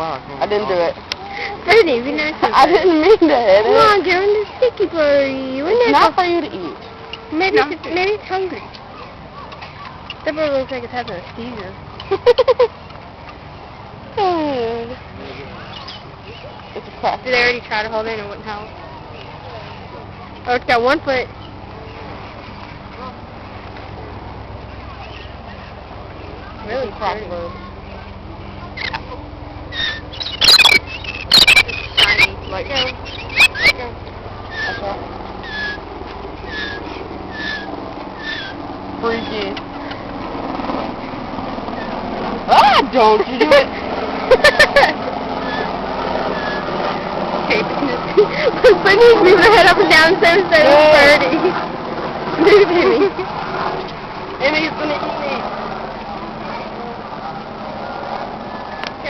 I didn't do it. Brittany, be nice to I didn't mean to hit it. Come on, give him the sticky for you. It's not for you to eat. Maybe it's hungry. That bird looks like it's having a seizure. It's a crack. Did they already try to hold it and it wouldn't help? Oh, it's got one foot. Really crack dirty. bird. Shiny. Like, Go. okay. Freaky. Ah, don't you do it. Brittany's moving her head up and down so birdie. Move, Amy. Amy's gonna